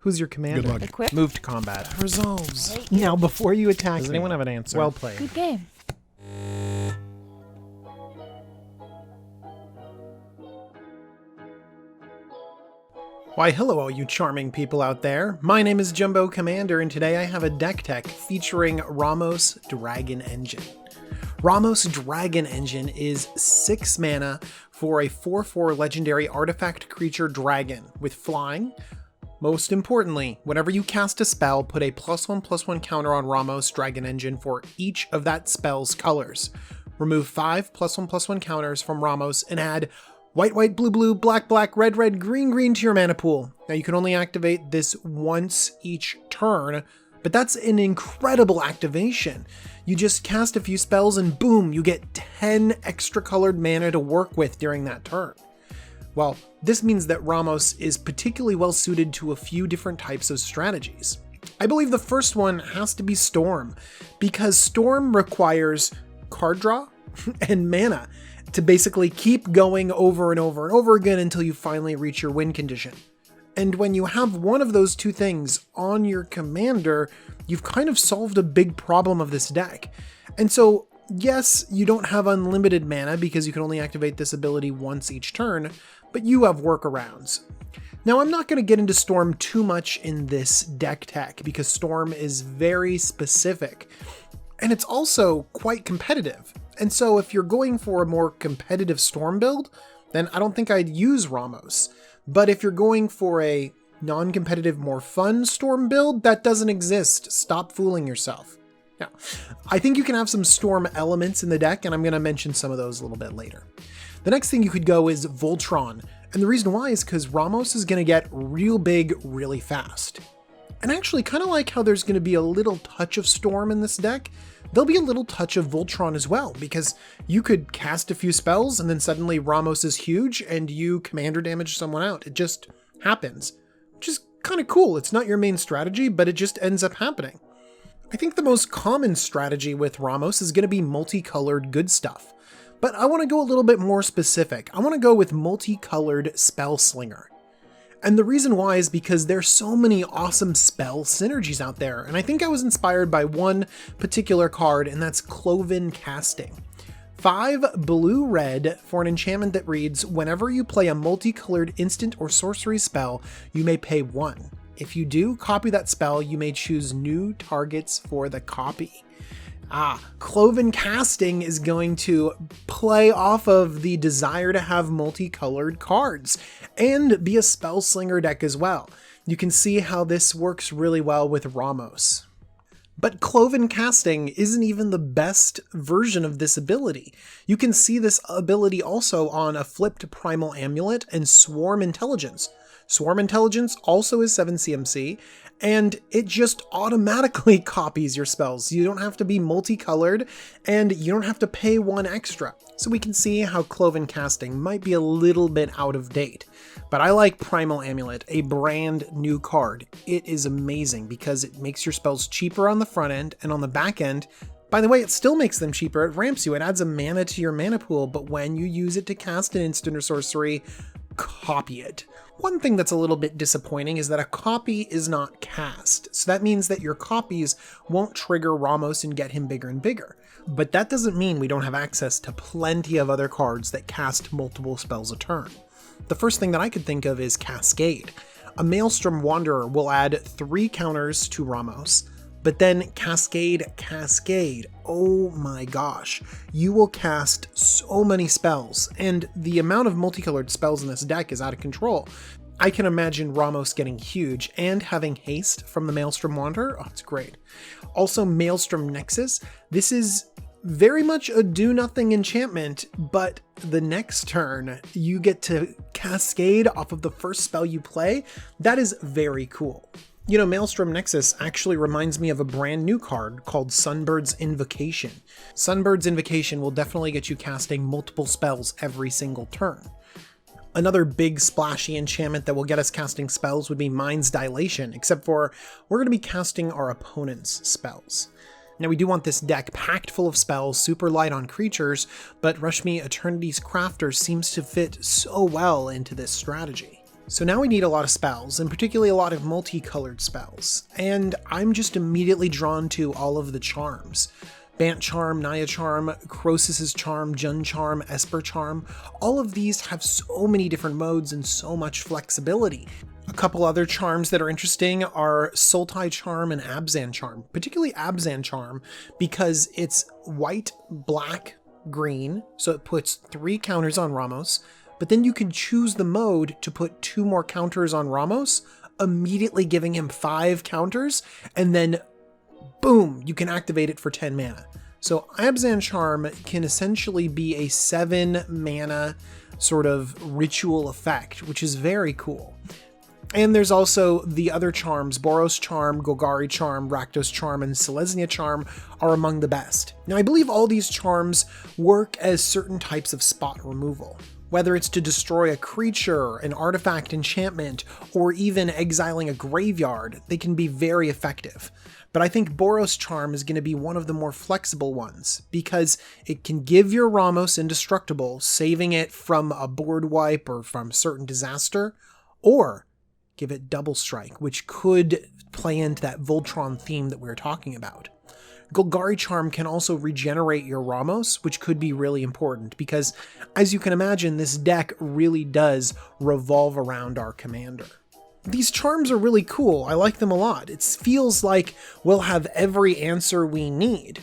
Who's your commander? Good luck. Equip. Move to combat. Resolves. Now, before you attack Does me, anyone have an answer? well played. Good game. Why, hello all you charming people out there. My name is Jumbo Commander, and today I have a deck tech featuring Ramos Dragon Engine. Ramos Dragon Engine is 6 mana for a 4/4 legendary artifact creature dragon with flying. Most importantly, whenever you cast a spell, put a +1/+1 counter on Ramos Dragon Engine for each of that spell's colors. Remove 5 +1/+1 counters from Ramos and add white, white, blue, blue, black, black, red, red, green, green to your mana pool. Now you can only activate this once each turn, but that's an incredible activation. You just cast a few spells and boom, you get 10 extra colored mana to work with during that turn. Well, this means that Ramos is particularly well suited to a few different types of strategies. I believe the first one has to be Storm, because Storm requires card draw and mana to basically keep going over and over and over again until you finally reach your win condition. And when you have one of those two things on your commander, you've kind of solved a big problem of this deck. And so, yes, you don't have unlimited mana because you can only activate this ability once each turn, but you have workarounds. Now, I'm not going to get into Storm too much in this deck tech because Storm is very specific, and it's also quite competitive. And so if you're going for a more competitive Storm build, then I don't think I'd use Ramos. But if you're going for a non-competitive, more fun Storm build, that doesn't exist. Stop fooling yourself. Now, I think you can have some Storm elements in the deck, and I'm going to mention some of those a little bit later. The next thing you could go is Voltron, and the reason why is because Ramos is going to get real big really fast. And actually, kind of like how there's going to be a little touch of Storm in this deck, there'll be a little touch of Voltron as well, because you could cast a few spells and then suddenly Ramos is huge and you commander damage someone out. It just happens, which is kind of cool. It's not your main strategy, but it just ends up happening. I think the most common strategy with Ramos is going to be multicolored good stuff, but I want to go a little bit more specific. I want to go with multicolored Spellslinger. And the reason why is because there's so many awesome spell synergies out there, and I think I was inspired by one particular card, and that's Cloven Casting. 5 blue-red for an enchantment that reads, whenever you play a multicolored instant or sorcery spell, you may pay 1. If you do copy that spell, you may choose new targets for the copy. Cloven Casting is going to play off of the desire to have multicolored cards and be a Spellslinger deck as well. You can see how this works really well with Ramos. But Cloven Casting isn't even the best version of this ability. You can see this ability also on a flipped Primal Amulet and Swarm Intelligence. Swarm Intelligence also is 7 CMC, and it just automatically copies your spells. You don't have to be multicolored, and you don't have to pay 1 extra. So we can see how Cloven Casting might be a little bit out of date. But I like Primal Amulet, a brand new card. It is amazing because it makes your spells cheaper on the front end, and on the back end, by the way, it still makes them cheaper. It ramps you, it adds a mana to your mana pool, but when you use it to cast an instant or sorcery, copy it. One thing that's a little bit disappointing is that a copy is not cast, so that means that your copies won't trigger Ramos and get him bigger and bigger. But that doesn't mean we don't have access to plenty of other cards that cast multiple spells a turn. The first thing that I could think of is Cascade. A Maelstrom Wanderer will add 3 counters to Ramos, but then Cascade, oh my gosh, you will cast so many spells, and the amount of multicolored spells in this deck is out of control. I can imagine Ramos getting huge and having haste from the Maelstrom Wanderer. Oh, it's great. Also, Maelstrom Nexus. This is very much a do-nothing enchantment, but the next turn you get to Cascade off of the first spell you play. That is very cool. You know, Maelstrom Nexus actually reminds me of a brand new card called Sunbird's Invocation. Sunbird's Invocation will definitely get you casting multiple spells every single turn. Another big splashy enchantment that will get us casting spells would be Mind's Dilation, except for we're going to be casting our opponent's spells. Now we do want this deck packed full of spells, super light on creatures, but Rashmi Eternity's Crafter seems to fit so well into this strategy. So now we need a lot of spells, and particularly a lot of multicolored spells, and I'm just immediately drawn to all of the charms. Bant Charm, Naya Charm, Croesus's Charm, Jun Charm, Esper Charm, all of these have so many different modes and so much flexibility. A couple other charms that are interesting are Sultai Charm and Abzan Charm, particularly Abzan Charm because it's white, black, green, so it puts 3 counters on Ramos, but then you can choose the mode to put 2 more counters on Ramos, immediately giving him 5 counters, and then boom, you can activate it for 10 mana. So Abzan Charm can essentially be a 7 mana sort of ritual effect, which is very cool. And there's also the other charms, Boros Charm, Golgari Charm, Rakdos Charm, and Selesnya Charm are among the best. Now I believe all these charms work as certain types of spot removal. Whether it's to destroy a creature, an artifact, enchantment, or even exiling a graveyard, they can be very effective. But I think Boros Charm is going to be one of the more flexible ones, because it can give your Ramos indestructible, saving it from a board wipe or from certain disaster, or give it Double Strike, which could play into that Voltron theme that we were talking about. Golgari Charm can also regenerate your Ramos, which could be really important because, as you can imagine, this deck really does revolve around our commander. These charms are really cool. I like them a lot. It feels like we'll have every answer we need.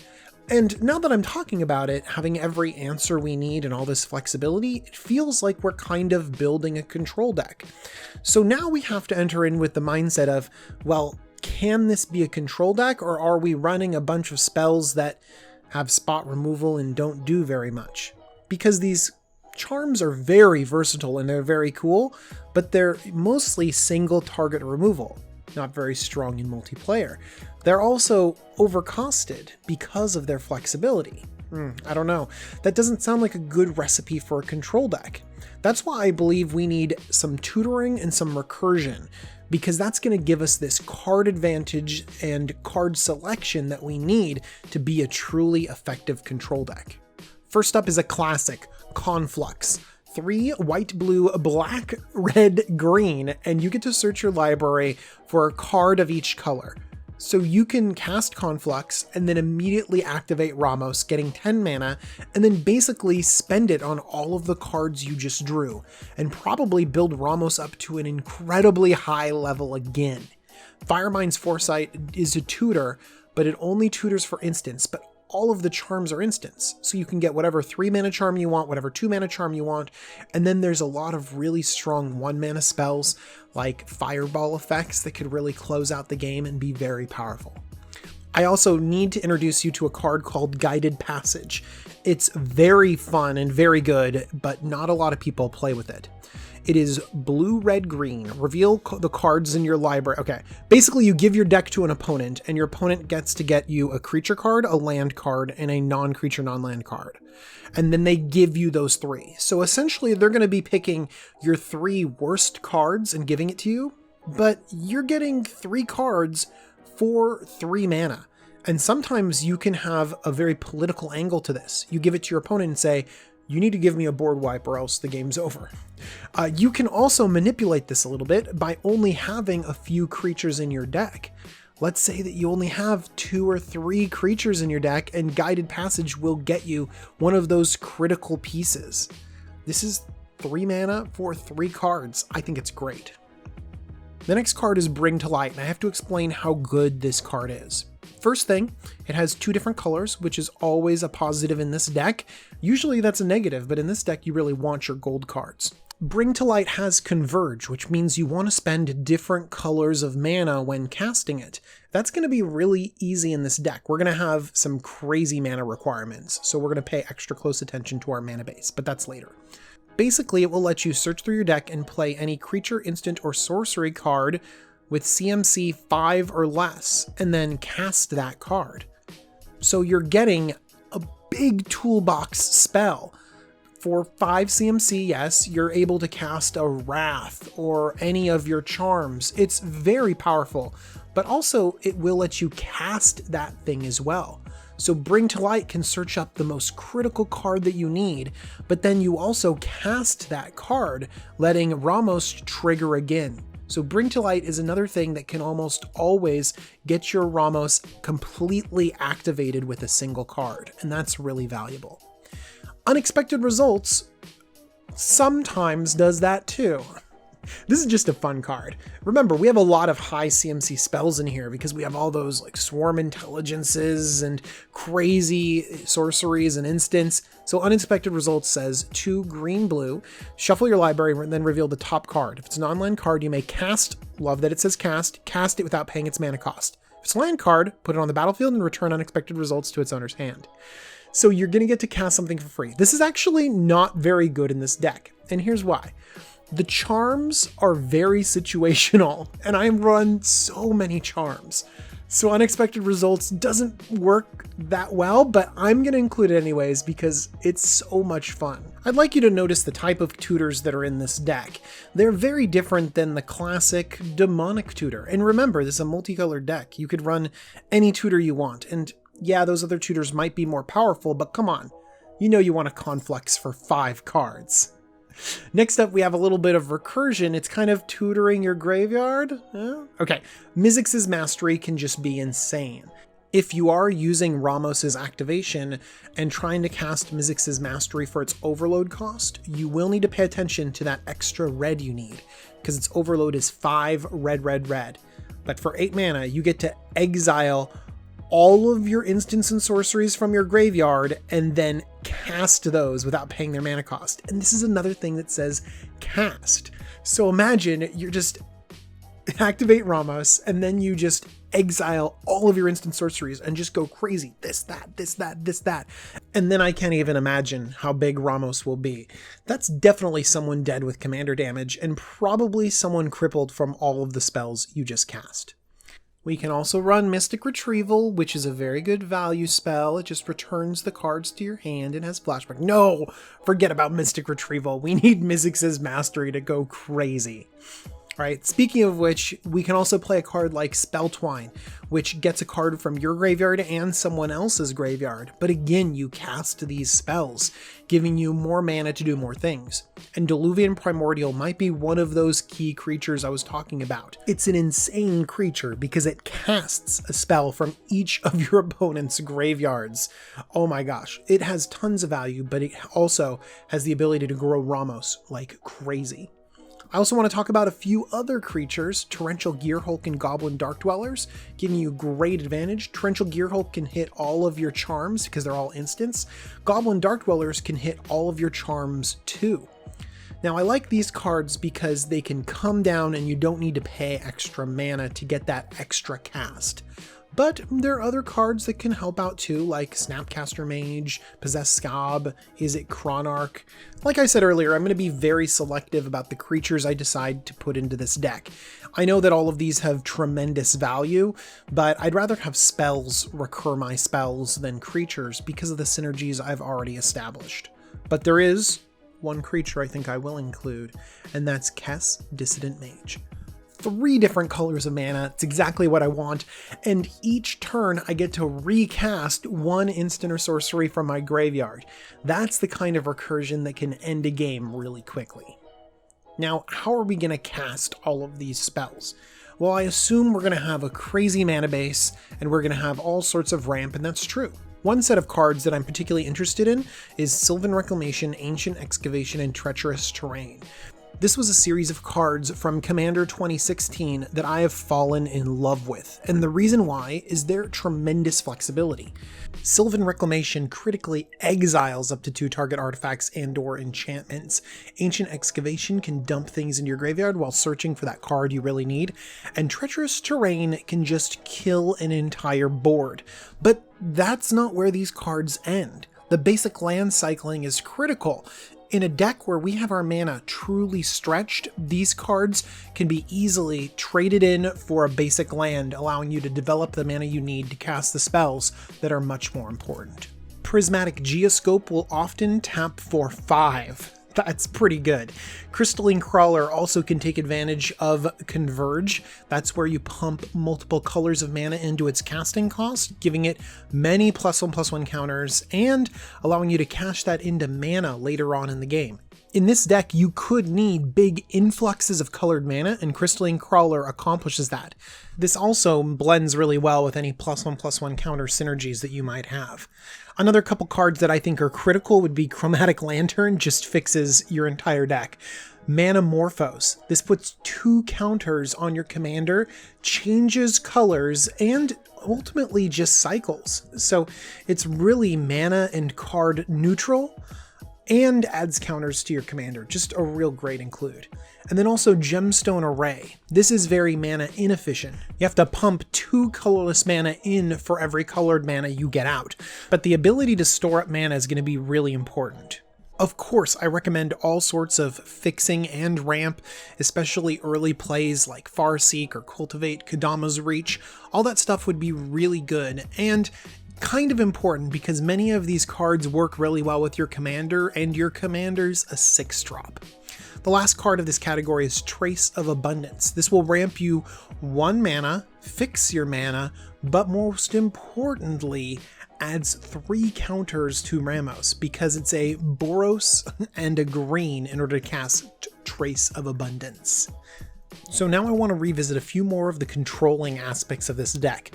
And now that I'm talking about it, having every answer we need and all this flexibility, it feels like we're kind of building a control deck. So now we have to enter in with the mindset of, well, can this be a control deck, or are we running a bunch of spells that have spot removal and don't do very much? Because these charms are very versatile and they're very cool, but they're mostly single target removal, not very strong in multiplayer. They're also overcosted because of their flexibility. I don't know. That doesn't sound like a good recipe for a control deck. That's why I believe we need some tutoring and some recursion, because that's going to give us this card advantage and card selection that we need to be a truly effective control deck. First up is a classic, Conflux. 3 white, blue, black, red, green, and you get to search your library for a card of each color. So you can cast Conflux and then immediately activate Ramos, getting 10 mana, and then basically spend it on all of the cards you just drew, and probably build Ramos up to an incredibly high level again. Firemind's Foresight is a tutor, but it only tutors for instants, but all of the charms are instants. So you can get whatever 3 mana charm you want, whatever 2 mana charm you want, and then there's a lot of really strong 1 mana spells like fireball effects that could really close out the game and be very powerful. I also need to introduce you to a card called Guided Passage. It's very fun and very good, but not a lot of people play with it. It is blue, red, green. Reveal the cards in your library. Okay, basically you give your deck to an opponent, and your opponent gets to get you a creature card, a land card, and a non-creature, non-land card. And then they give you those 3. So essentially they're going to be picking your 3 worst cards and giving it to you, but you're getting 3 cards for 3 mana. And sometimes you can have a very political angle to this. You give it to your opponent and say, you need to give me a board wipe or else the game's over. You can also manipulate this a little bit by only having a few creatures in your deck. Let's say that you only have 2 or 3 creatures in your deck, and Guided Passage will get you one of those critical pieces. This is 3 mana for 3 cards. I think it's great. The next card is Bring to Light, and I have to explain how good this card is. First thing, it has 2 different colors, which is always a positive in this deck. Usually that's a negative, but in this deck you really want your gold cards. Bring to Light has Converge, which means you want to spend different colors of mana when casting it. That's going to be really easy in this deck. We're going to have some crazy mana requirements, so we're going to pay extra close attention to our mana base, but that's later. Basically, it will let you search through your deck and play any creature, instant, or sorcery card with CMC 5 or less, and then cast that card. So you're getting a big toolbox spell. For 5 CMC, yes, you're able to cast a Wrath or any of your charms. It's very powerful, but also it will let you cast that thing as well. So Bring to Light can search up the most critical card that you need, but then you also cast that card, letting Ramos trigger again. So Bring to Light is another thing that can almost always get your Ramos completely activated with a single card, and that's really valuable. Unexpected Results sometimes does that too. This is just a fun card. Remember, we have a lot of high CMC spells in here because we have all those like swarm intelligences and crazy sorceries and instants. So Unexpected Results says 2 green-blue, shuffle your library and then reveal the top card. If it's an online card, you may cast, love that it says cast it without paying its mana cost. If it's a land card, put it on the battlefield and return Unexpected Results to its owner's hand. So you're going to get to cast something for free. This is actually not very good in this deck, and here's why. The charms are very situational, and I run so many charms. So Unexpected Results doesn't work that well, but I'm going to include it anyways because it's so much fun. I'd like you to notice the type of tutors that are in this deck. They're very different than the classic demonic tutor. And remember, this is a multicolored deck. You could run any tutor you want. And yeah, those other tutors might be more powerful, but come on. You know you want a Conflux for 5 cards. Next up, we have a little bit of recursion. It's kind of tutoring your graveyard. Okay, Mizzix's Mastery can just be insane. If you are using Ramos's activation and trying to cast Mizzix's Mastery for its overload cost, you will need to pay attention to that extra red you need, because its overload is 5 red, red, red. But for 8 mana, you get to exile all of your instants and sorceries from your graveyard and then cast those without paying their mana cost. And this is another thing that says cast. So imagine you're just activate Ramos and then you just exile all of your instant sorceries and just go crazy. This, that, this, that, this, that. And then I can't even imagine how big Ramos will be. That's definitely someone dead with commander damage and probably someone crippled from all of the spells you just cast. We can also run Mystic Retrieval, which is a very good value spell. It just returns the cards to your hand and has flashback. No! Forget about Mystic Retrieval. We need Mizzix's Mastery to go crazy. Alright, speaking of which, we can also play a card like Spelltwine, which gets a card from your graveyard and someone else's graveyard. But again, you cast these spells, giving you more mana to do more things. And Diluvian Primordial might be one of those key creatures I was talking about. It's an insane creature because it casts a spell from each of your opponent's graveyards. Oh my gosh, it has tons of value, but it also has the ability to grow Ramos like crazy. I also want to talk about a few other creatures, Torrential Gearhulk and Goblin Dark Dwellers, giving you great advantage. Torrential Gearhulk can hit all of your charms because they're all instants. Goblin Dark Dwellers can hit all of your charms too. Now I like these cards because they can come down and you don't need to pay extra mana to get that extra cast. But there are other cards that can help out too, like Snapcaster Mage, Possessed Scab, Izzet Chronarch. Like I said earlier, I'm going to be very selective about the creatures I decide to put into this deck. I know that all of these have tremendous value, but I'd rather have spells recur my spells than creatures because of the synergies I've already established. But there is one creature I think I will include, and that's Kess, Dissident Mage. 3 different colors of mana, it's exactly what I want, and each turn I get to recast 1 instant or sorcery from my graveyard. That's the kind of recursion that can end a game really quickly. Now, how are we going to cast all of these spells? Well, I assume we're going to have a crazy mana base, and we're going to have all sorts of ramp, and that's true. One set of cards that I'm particularly interested in is Sylvan Reclamation, Ancient Excavation, and Treacherous Terrain. This was a series of cards from Commander 2016 that I have fallen in love with, and the reason why is their tremendous flexibility. Sylvan Reclamation critically exiles up to 2 target artifacts and/or enchantments. Ancient Excavation can dump things into your graveyard while searching for that card you really need, and Treacherous Terrain can just kill an entire board. But that's not where these cards end. The basic land cycling is critical. In a deck where we have our mana truly stretched, these cards can be easily traded in for a basic land, allowing you to develop the mana you need to cast the spells that are much more important. Prismatic Geoscope will often tap for 5. That's pretty good. Crystalline Crawler also can take advantage of Converge. That's where you pump multiple colors of mana into its casting cost, giving it many +1/+1 counters and allowing you to cash that into mana later on in the game. In this deck, you could need big influxes of colored mana, and Crystalline Crawler accomplishes that. This also blends really well with any +1/+1 counter synergies that you might have. Another couple cards that I think are critical would be Chromatic Lantern, just fixes your entire deck. Manamorphose. This puts 2 counters on your commander, changes colors, and ultimately just cycles. So it's really mana and card neutral, and adds counters to your commander. Just a real great include. And then also Gemstone Array. This is very mana inefficient. You have to pump 2 colorless mana in for every colored mana you get out. But the ability to store up mana is going to be really important. Of course, I recommend all sorts of fixing and ramp, especially early plays like Farseek or Cultivate, Kodama's Reach. All that stuff would be really good, and kind of important because many of these cards work really well with your commander, and your commander's a 6-drop. The last card of this category is Trace of Abundance. This will ramp you 1 mana, fix your mana, but most importantly, adds 3 counters to Ramos because it's a Boros and a green in order to cast Trace of Abundance. So now I want to revisit a few more of the controlling aspects of this deck.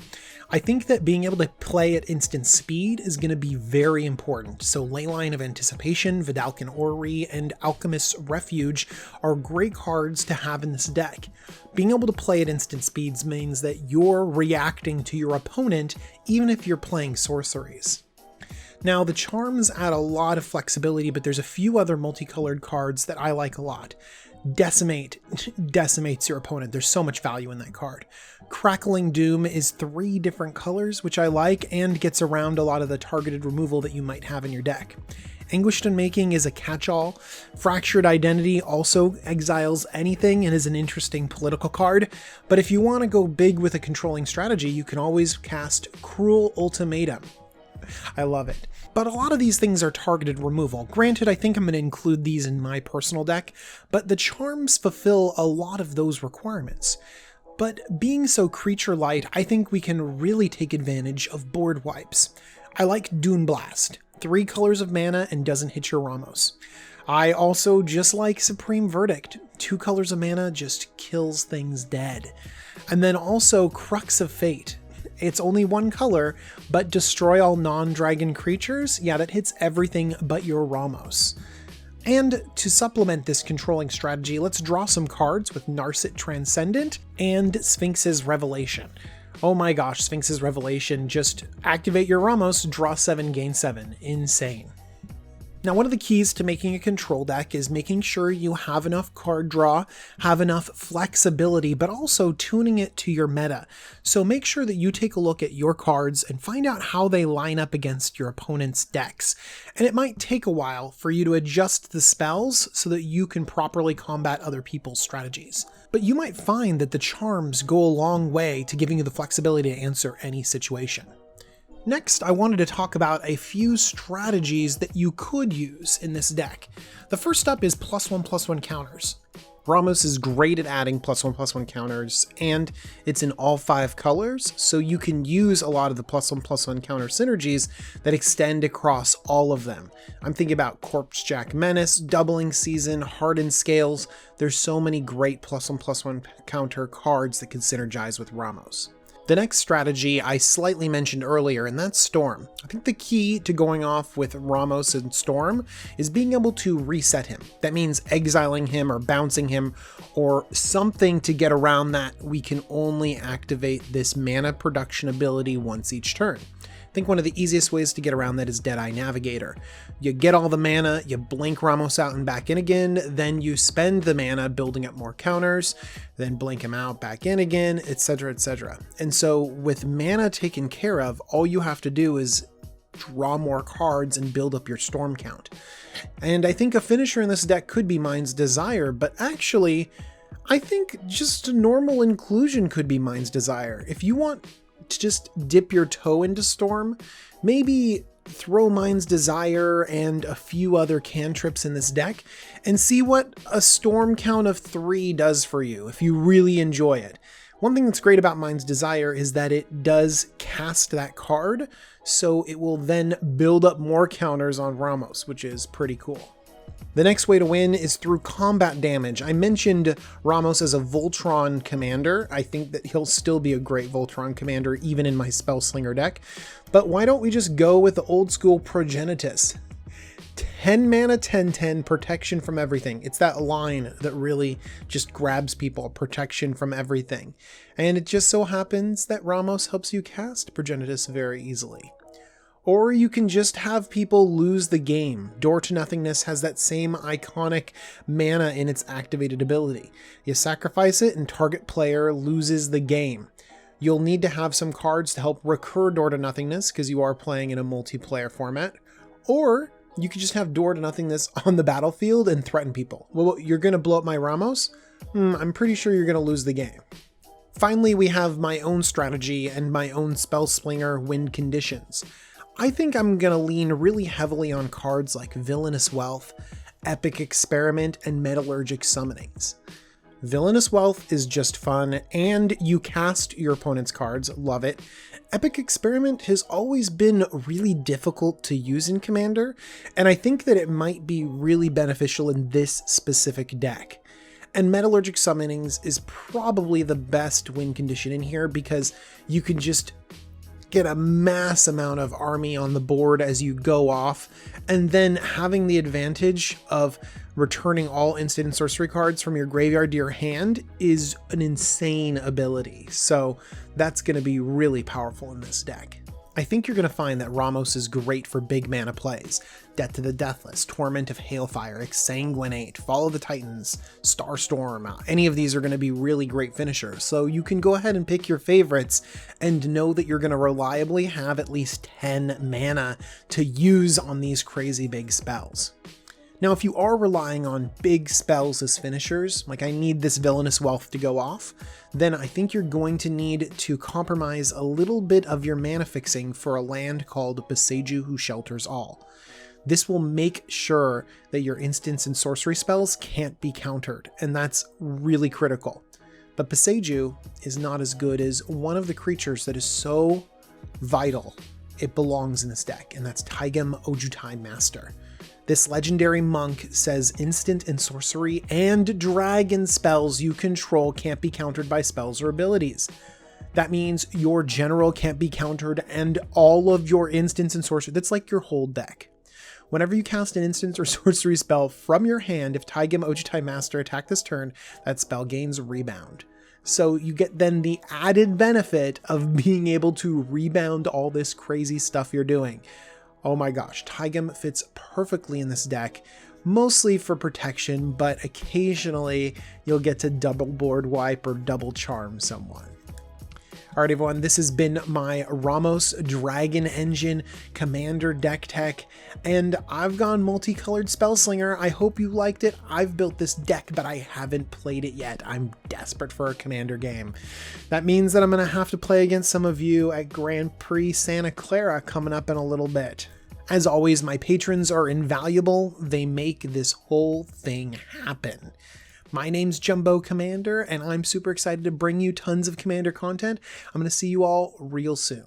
I think that being able to play at instant speed is going to be very important. So Leyline of Anticipation, Vidalcan Orrery, and Alchemist's Refuge are great cards to have in this deck. Being able to play at instant speeds means that you're reacting to your opponent even if you're playing sorceries. Now, the charms add a lot of flexibility, but there's a few other multicolored cards that I like a lot. Decimate decimates your opponent. There's so much value in that card. Crackling Doom is 3 different colors, which I like, and gets around a lot of the targeted removal that you might have in your deck. Anguished Unmaking is a catch-all. Fractured Identity also exiles anything and is an interesting political card, but if you want to go big with a controlling strategy, you can always cast Cruel Ultimatum. I love it. But a lot of these things are targeted removal. Granted, I think I'm going to include these in my personal deck, but the charms fulfill a lot of those requirements. But being so creature light, I think we can really take advantage of board wipes. I like Dune Blast. 3 colors of mana and doesn't hit your Ramos. I also just like Supreme Verdict. 2 colors of mana just kills things dead. And then also Crux of Fate. It's only 1 color, but destroy all non-dragon creatures? Yeah, that hits everything but your Ramos. And to supplement this controlling strategy, let's draw some cards with Narset Transcendent and Sphinx's Revelation. Oh my gosh, Sphinx's Revelation, just activate your Ramos, draw 7, gain 7. Insane. Now, one of the keys to making a control deck is making sure you have enough card draw, have enough flexibility, but also tuning it to your meta. So make sure that you take a look at your cards and find out how they line up against your opponent's decks. And it might take a while for you to adjust the spells so that you can properly combat other people's strategies. But you might find that the charms go a long way to giving you the flexibility to answer any situation. Next, I wanted to talk about a few strategies that you could use in this deck. The first up is +1/+1 counters. Ramos is great at adding +1/+1 counters, and it's in all 5 colors, so you can use a lot of the +1/+1 counter synergies that extend across all of them. I'm thinking about Corpsejack Menace, Doubling Season, Hardened Scales. There's so many great +1/+1 counter cards that can synergize with Ramos. The next strategy I slightly mentioned earlier, and that's Storm. I think the key to going off with Ramos and Storm is being able to reset him. That means exiling him or bouncing him or something to get around that we can only activate this mana production ability once each turn. I think one of the easiest ways to get around that is Deadeye Navigator. You get all the mana, you blink Ramos out and back in again, then you spend the mana building up more counters, then blink him out, back in again, etc, etc. And so with mana taken care of, all you have to do is draw more cards and build up your storm count. And I think a finisher in this deck could be Mind's Desire, but actually, I think just a normal inclusion could be Mind's Desire. If you want to just dip your toe into Storm, maybe throw Mind's Desire and a few other cantrips in this deck and see what a storm count of 3 does for you if you really enjoy it. One thing that's great about Mind's Desire is that it does cast that card, so it will then build up more counters on Ramos, which is pretty cool. The next way to win is through combat damage. I mentioned Ramos as a Voltron commander. I think that he'll still be a great Voltron commander even in my Spellslinger deck. But why don't we just go with the old school Progenitus? 10 mana, 10/10, protection from everything. It's that line that really just grabs people, protection from everything. And it just so happens that Ramos helps you cast Progenitus very easily. Or you can just have people lose the game. Door to Nothingness has that same iconic mana in its activated ability. You sacrifice it and target player loses the game. You'll need to have some cards to help recur Door to Nothingness because you are playing in a multiplayer format. Or you could just have Door to Nothingness on the battlefield and threaten people. Well, you're going to blow up my Ramos? I'm pretty sure you're going to lose the game. Finally, we have my own strategy and my own Spellslinger win conditions. I think I'm going to lean really heavily on cards like Villainous Wealth, Epic Experiment, and Metallurgic Summonings. Villainous Wealth is just fun, and you cast your opponent's cards, love it. Epic Experiment has always been really difficult to use in Commander, and I think that it might be really beneficial in this specific deck. And Metallurgic Summonings is probably the best win condition in here because you can just get a mass amount of army on the board as you go off, and then having the advantage of returning all instant and sorcery cards from your graveyard to your hand is an insane ability. So that's going to be really powerful in this deck. I think you're going to find that Ramos is great for big mana plays. Death to the Deathless, Torment of Hailfire, Exsanguinate, Follow the Titans, Starstorm. Any of these are going to be really great finishers. So you can go ahead and pick your favorites and know that you're going to reliably have at least 10 mana to use on these crazy big spells. Now, if you are relying on big spells as finishers, like I need this Villainous Wealth to go off, then I think you're going to need to compromise a little bit of your mana fixing for a land called Boseiju Who Shelters All. This will make sure that your instants and sorcery spells can't be countered, and that's really critical. But Boseiju is not as good as one of the creatures that is so vital it belongs in this deck, and that's Taigem Ojutai Master. This legendary monk says instant and sorcery and dragon spells you control can't be countered by spells or abilities. That means your general can't be countered and all of your instants and sorcery. That's like your whole deck. Whenever you cast an instant or sorcery spell from your hand, if Taigem Ojutai Master attack this turn, that spell gains rebound. So you get then the added benefit of being able to rebound all this crazy stuff you're doing. Oh my gosh, Taigem fits perfectly in this deck, mostly for protection, but occasionally you'll get to double board wipe or double charm someone. Alright everyone, this has been my Ramos Dragon Engine Commander deck tech, and I've gone multicolored Spellslinger. I hope you liked it. I've built this deck, but I haven't played it yet. I'm desperate for a Commander game. That means that I'm going to have to play against some of you at Grand Prix Santa Clara coming up in a little bit. As always, my patrons are invaluable. They make this whole thing happen. My name's Jumbo Commander, and I'm super excited to bring you tons of Commander content. I'm going to see you all real soon.